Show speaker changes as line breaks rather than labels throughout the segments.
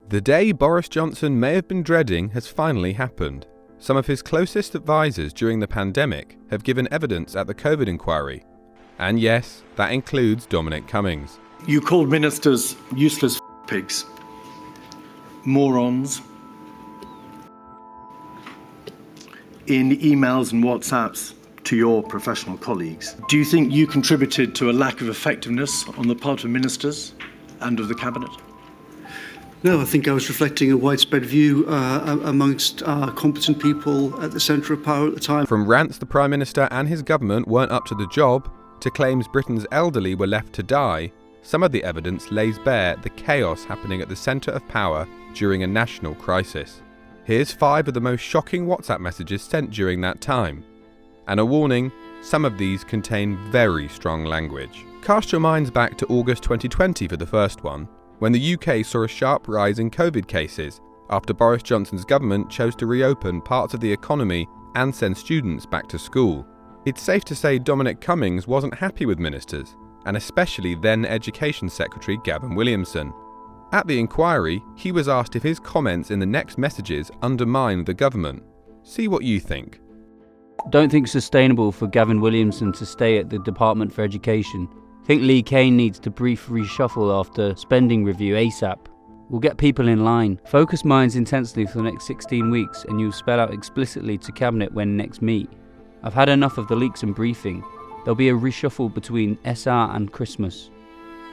The day Boris Johnson may have been dreading has finally happened. Some of his closest advisors during the pandemic have given evidence at the Covid inquiry. And yes, that includes Dominic Cummings.
You called ministers useless pigs, morons, in emails and WhatsApps to your professional colleagues. Do you think you contributed to a lack of effectiveness on the part of ministers and of the Cabinet?
No, I think I was reflecting a widespread view amongst competent people at the centre of power at the time.
From rants the Prime Minister and his government weren't up to the job, to claims Britain's elderly were left to die, some of the evidence lays bare the chaos happening at the centre of power during a national crisis. Here's 5 of the most shocking WhatsApp messages sent during that time. And a warning, some of these contain very strong language. Cast your minds back to August 2020 for the first one, when the UK saw a sharp rise in Covid cases after Boris Johnson's government chose to reopen parts of the economy and send students back to school. It's safe to say Dominic Cummings wasn't happy with ministers, and especially then Education Secretary Gavin Williamson. At the inquiry, he was asked if his comments in the next messages undermined the government. See what you think.
Don't think it's sustainable for Gavin Williamson to stay at the Department for Education. Think Lee Kane needs to brief reshuffle after spending review ASAP. We'll get people in line. Focus minds intensely for the next 16 weeks and you'll spell out explicitly to Cabinet when next meet. I've had enough of the leaks and briefing. There'll be a reshuffle between SR and Christmas.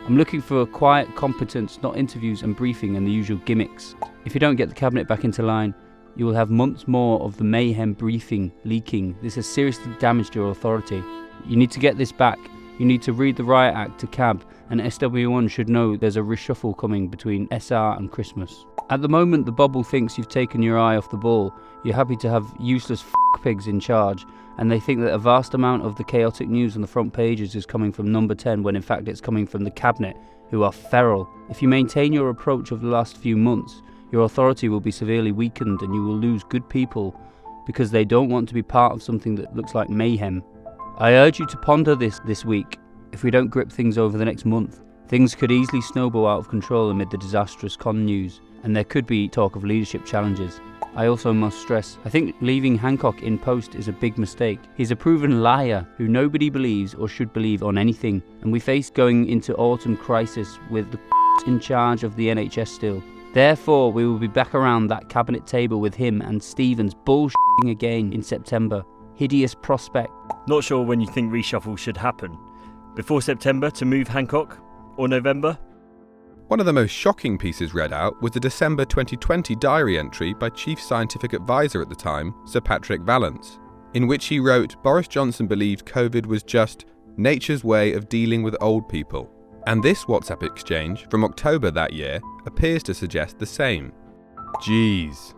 I'm looking for quiet competence, not interviews and briefing and the usual gimmicks. If you don't get the Cabinet back into line, you will have months more of the mayhem briefing, leaking. This has seriously damaged your authority. You need to get this back. You need to read the Riot Act to CAB, and SW1 should know there's a reshuffle coming between SR and Christmas. At the moment, the bubble thinks you've taken your eye off the ball. You're happy to have useless pigs in charge, and they think that a vast amount of the chaotic news on the front pages is coming from Number 10, when in fact it's coming from the Cabinet, who are feral. If you maintain your approach of the last few months, your authority will be severely weakened and you will lose good people because they don't want to be part of something that looks like mayhem. I urge you to ponder this week. If we don't grip things over the next month, things could easily snowball out of control amid the disastrous con news, and there could be talk of leadership challenges. I also must stress, I think leaving Hancock in post is a big mistake. He's a proven liar who nobody believes or should believe on anything, and we face going into autumn crisis with the in charge of the NHS still. Therefore, we will be back around that Cabinet table with him and Stevens bullshitting again in September. Hideous prospect.
Not sure when you think reshuffle should happen. Before September to move Hancock? Or November?
One of the most shocking pieces read out was the December 2020 diary entry by Chief Scientific Advisor at the time, Sir Patrick Vallance, in which he wrote Boris Johnson believed Covid was just nature's way of dealing with old people. And this WhatsApp exchange from October that year appears to suggest the same. Jeez.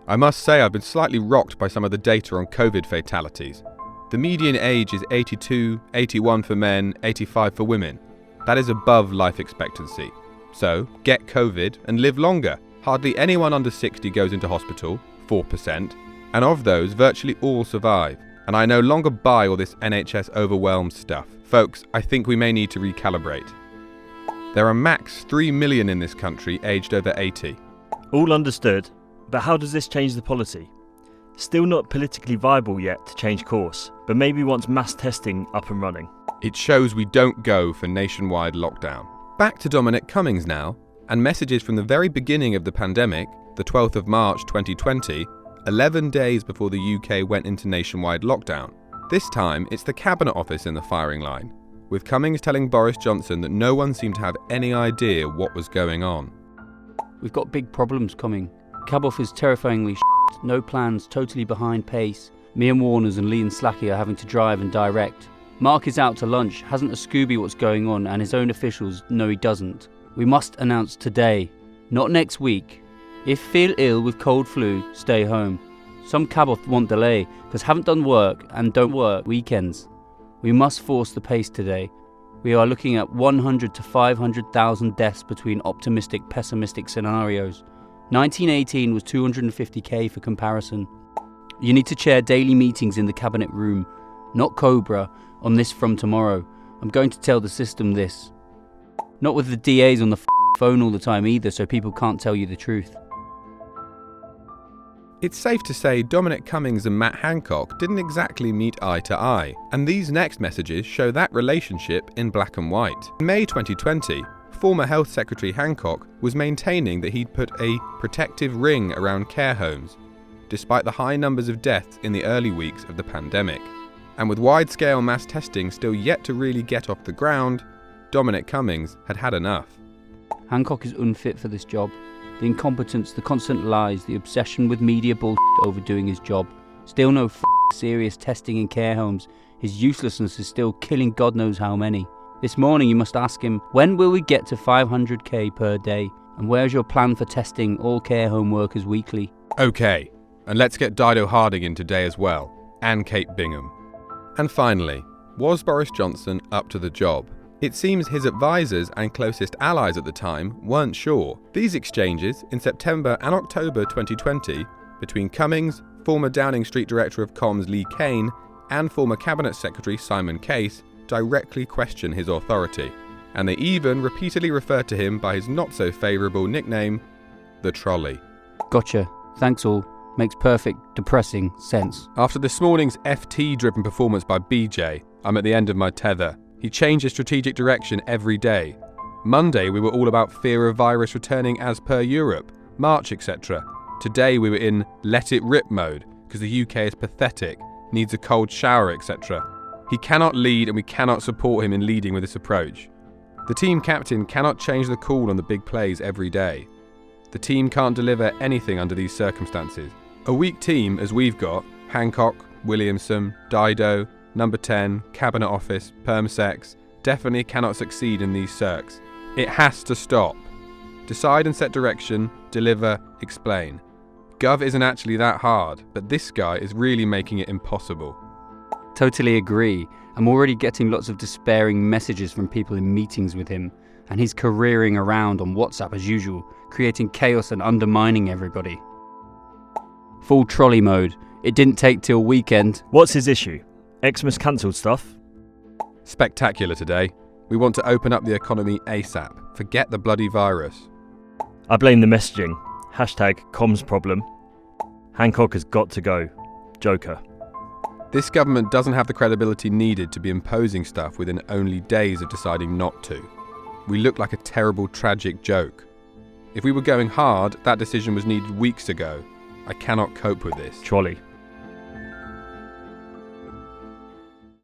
I must say I've been slightly rocked by some of the data on Covid fatalities. The median age is 82, 81 for men, 85 for women. That is above life expectancy. So, get Covid and live longer. Hardly anyone under 60 goes into hospital, 4%, and of those, virtually all survive. And I no longer buy all this NHS overwhelmed stuff. Folks, I think we may need to recalibrate. There are max 3 million in this country aged over 80.
All understood, but how does this change the policy? Still not politically viable yet to change course, but maybe once mass testing up and running.
It shows we don't go for nationwide lockdown. Back to Dominic Cummings now, and messages from the very beginning of the pandemic, the 12th of March 2020, 11 days before the UK went into nationwide lockdown. This time, it's the Cabinet Office in the firing line, with Cummings telling Boris Johnson that no one seemed to have any idea what was going on.
We've got big problems coming. Cab Off is terrifyingly no plans, totally behind pace. Me and Warners and Lee and Slacky are having to drive and direct. Mark is out to lunch, hasn't a Scooby what's going on, and his own officials know he doesn't. We must announce today, not next week. If feel ill with cold flu, stay home. Some Cab Off want delay, because haven't done work and don't work weekends. We must force the pace today. We are looking at 100 to 500,000 deaths between optimistic, pessimistic scenarios. 1918 was 250k for comparison. You need to chair daily meetings in the Cabinet room, not Cobra, on this from tomorrow. I'm going to tell the system this. Not with the DAs on the phone all the time either, so people can't tell you the truth.
It's safe to say Dominic Cummings and Matt Hancock didn't exactly meet eye to eye, and these next messages show that relationship in black and white. In May 2020, former Health Secretary Hancock was maintaining that he'd put a protective ring around care homes, despite the high numbers of deaths in the early weeks of the pandemic. And with wide-scale mass testing still yet to really get off the ground, Dominic Cummings had had enough.
Hancock is unfit for this job. The incompetence, the constant lies, the obsession with media bullshit over doing his job. Still no serious testing in care homes. His uselessness is still killing God knows how many. This morning you must ask him, when will we get to 500k per day? And where's your plan for testing all care home workers weekly?
Okay, and let's get Dido Harding in today as well, and Kate Bingham. And finally, was Boris Johnson up to the job? It seems his advisors and closest allies at the time weren't sure. These exchanges in September and October 2020 between Cummings, former Downing Street Director of Comms Lee Cain, and former Cabinet Secretary Simon Case directly question his authority, and they even repeatedly referred to him by his not-so-favourable nickname, the Trolley.
Gotcha. Thanks all. Makes perfect, depressing sense.
After this morning's FT-driven performance by BJ, I'm at the end of my tether. He changed his strategic direction every day. Monday we were all about fear of virus returning as per Europe, March etc. Today we were in let it rip mode, because the UK is pathetic, needs a cold shower etc. He cannot lead and we cannot support him in leading with this approach. The team captain cannot change the call on the big plays every day. The team can't deliver anything under these circumstances. A weak team as we've got, Hancock, Williamson, Dido, Number 10, Cabinet Office, Permsex, definitely cannot succeed in these circs. It has to stop. Decide and set direction, deliver, explain. Gov isn't actually that hard, but this guy is really making it impossible.
Totally agree. I'm already getting lots of despairing messages from people in meetings with him, and he's careering around on WhatsApp as usual, creating chaos and undermining everybody. Full trolley mode. It didn't take till weekend.
What's his issue? Xmas cancelled stuff?
Spectacular today. We want to open up the economy ASAP. Forget the bloody virus.
I blame the messaging. #comms problem. Hancock has got to go. Joker.
This government doesn't have the credibility needed to be imposing stuff within only days of deciding not to. We look like a terrible, tragic joke. If we were going hard, that decision was needed weeks ago. I cannot cope with this.
Trolley.